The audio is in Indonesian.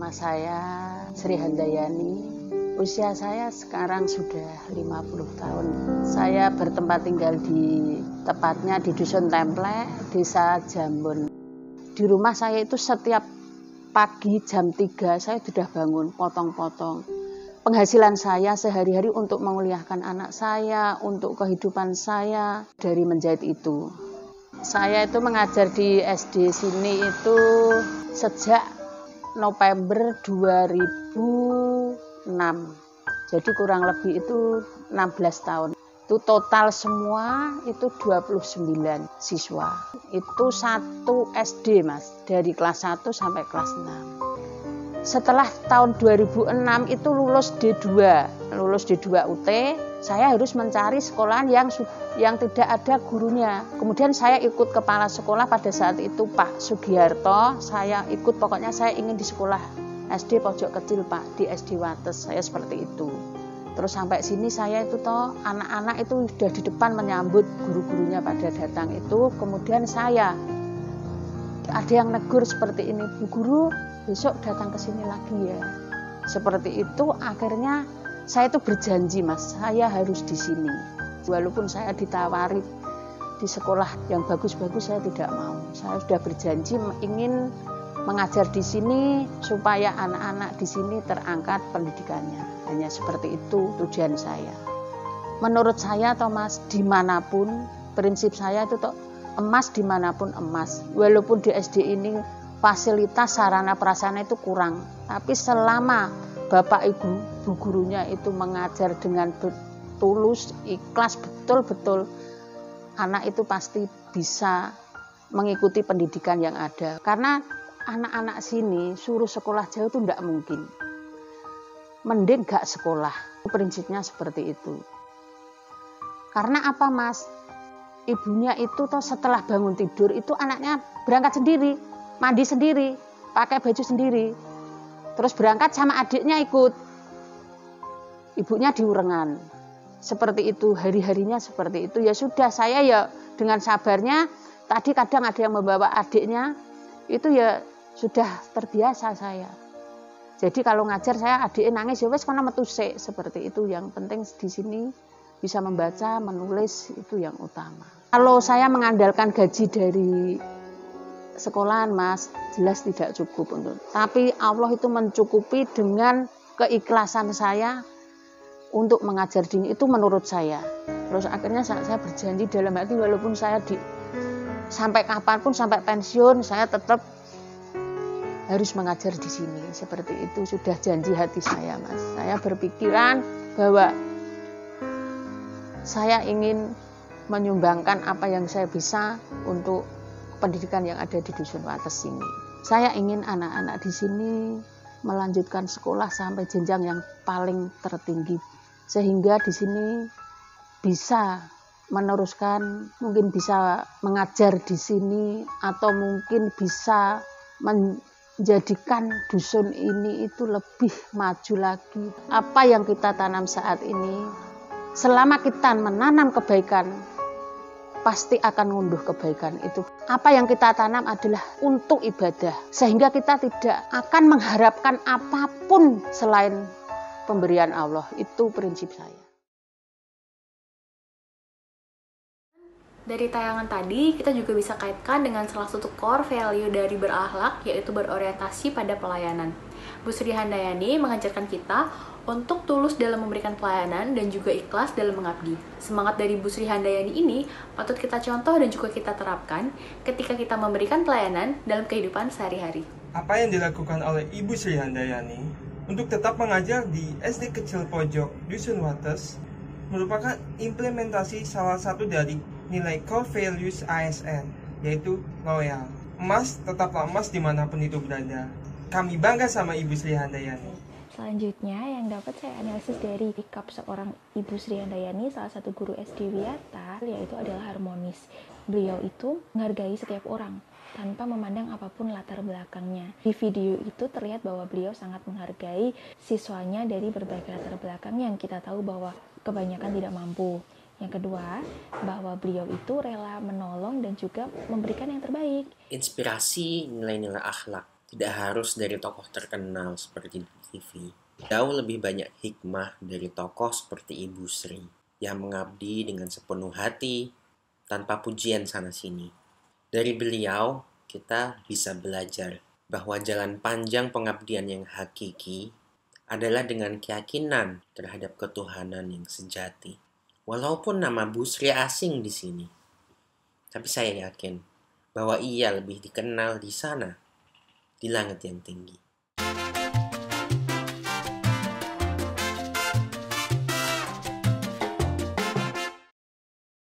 Nama saya Sri Handayani. Usia saya sekarang sudah 50 tahun. Saya bertempat tinggal tepatnya di Dusun Templek, Desa Jambon. Di rumah saya itu setiap pagi jam 3 saya sudah bangun, potong-potong. Penghasilan saya sehari-hari untuk menguliahkan anak saya, untuk kehidupan saya dari menjahit itu. Saya itu mengajar di SD sini itu sejak November 2006. Jadi kurang lebih itu 16 tahun. Itu total semua itu 29 siswa. Itu satu SD, Mas, dari kelas 1 sampai kelas 6. Setelah tahun 2006 itu lulus D2 UT, saya harus mencari sekolahan yang tidak ada gurunya. Kemudian saya ikut kepala sekolah pada saat itu Pak Sugiharto. Saya ikut, pokoknya saya ingin di sekolah SD pojok kecil Pak, di SD Wates, saya seperti itu. Terus sampai sini saya itu anak-anak itu sudah di depan menyambut guru-gurunya pada datang itu. Kemudian saya ada yang negur seperti ini, Bu Guru besok datang ke sini lagi ya. Seperti itu akhirnya saya itu berjanji, Mas, saya harus di sini. Walaupun saya ditawari di sekolah yang bagus-bagus, saya tidak mau. Saya sudah berjanji ingin mengajar di sini supaya anak-anak di sini terangkat pendidikannya. Hanya seperti itu tujuan saya. Menurut saya, Mas, dimanapun prinsip saya itu emas dimanapun emas. Walaupun di SD ini fasilitas sarana prasarana itu kurang, tapi selama Bapak Ibu Bu gurunya itu mengajar dengan tulus, ikhlas, betul-betul anak itu pasti bisa mengikuti pendidikan yang ada. Karena anak-anak sini suruh sekolah jauh itu tidak mungkin. Mending gak sekolah. Prinsipnya seperti itu. Karena apa, Mas? Ibunya itu setelah bangun tidur itu anaknya berangkat sendiri, mandi sendiri, pakai baju sendiri. Terus berangkat sama adiknya ikut. Ibunya diurengan. Seperti itu, hari-harinya seperti itu. Ya sudah, saya ya dengan sabarnya, tadi kadang ada yang membawa adiknya, itu ya sudah terbiasa saya. Jadi kalau ngajar saya adiknya nangis, ya wes kono metu sik, seperti itu. Yang penting di sini bisa membaca, menulis, itu yang utama. Kalau saya mengandalkan gaji dari sekolahan, Mas, jelas tidak cukup untuk. Tapi Allah itu mencukupi dengan keikhlasan saya untuk mengajar dini, itu menurut saya. Terus akhirnya saya berjanji dalam hati, walaupun saya sampai kapanpun, sampai pensiun, saya tetap harus mengajar di sini. Seperti itu sudah janji hati saya, Mas. Saya berpikiran bahwa saya ingin menyumbangkan apa yang saya bisa untuk pendidikan yang ada di Dusun Wates ini. Saya ingin anak-anak di sini melanjutkan sekolah sampai jenjang yang paling tertinggi, sehingga di sini bisa meneruskan, mungkin bisa mengajar di sini, atau mungkin bisa menjadikan dusun ini itu lebih maju lagi. Apa yang kita tanam saat ini, selama kita menanam kebaikan, pasti akan ngunduh kebaikan itu. Apa yang kita tanam adalah untuk ibadah, sehingga kita tidak akan mengharapkan apapun selain pemberian Allah. Itu prinsip saya. Dari tayangan tadi, kita juga bisa kaitkan dengan salah satu core value dari berakhlak, yaitu berorientasi pada pelayanan. Bu Sri Handayani mengajarkan kita untuk tulus dalam memberikan pelayanan dan juga ikhlas dalam mengabdi. Semangat dari Bu Sri Handayani ini patut kita contoh dan juga kita terapkan ketika kita memberikan pelayanan dalam kehidupan sehari-hari. Apa yang dilakukan oleh Ibu Sri Handayani untuk tetap mengajar di SD Kecil Pojok Dusun Wates merupakan implementasi salah satu dari nilai core values ASN, yaitu loyal. Emas tetaplah emas dimanapun itu berada. Kami bangga sama Ibu Sri Handayani. Selanjutnya yang dapat saya analisis dari sikap seorang Ibu Sri Handayani, salah satu guru SD Wiyata, yaitu adalah harmonis. Beliau itu menghargai setiap orang tanpa memandang apapun latar belakangnya. Di video itu terlihat bahwa beliau sangat menghargai siswanya dari berbagai latar belakang yang kita tahu bahwa kebanyakan tidak mampu. Yang kedua, bahwa beliau itu rela menolong dan juga memberikan yang terbaik. Inspirasi nilai-nilai akhlak Tidak harus dari tokoh terkenal seperti di TV. Jauh lebih banyak hikmah dari tokoh seperti Ibu Sri yang mengabdi dengan sepenuh hati tanpa pujian sana-sini. Dari beliau, kita bisa belajar bahwa jalan panjang pengabdian yang hakiki adalah dengan keyakinan terhadap ketuhanan yang sejati. Walaupun nama Bu Sri asing di sini, tapi saya yakin bahwa ia lebih dikenal di sana, di langit yang tinggi.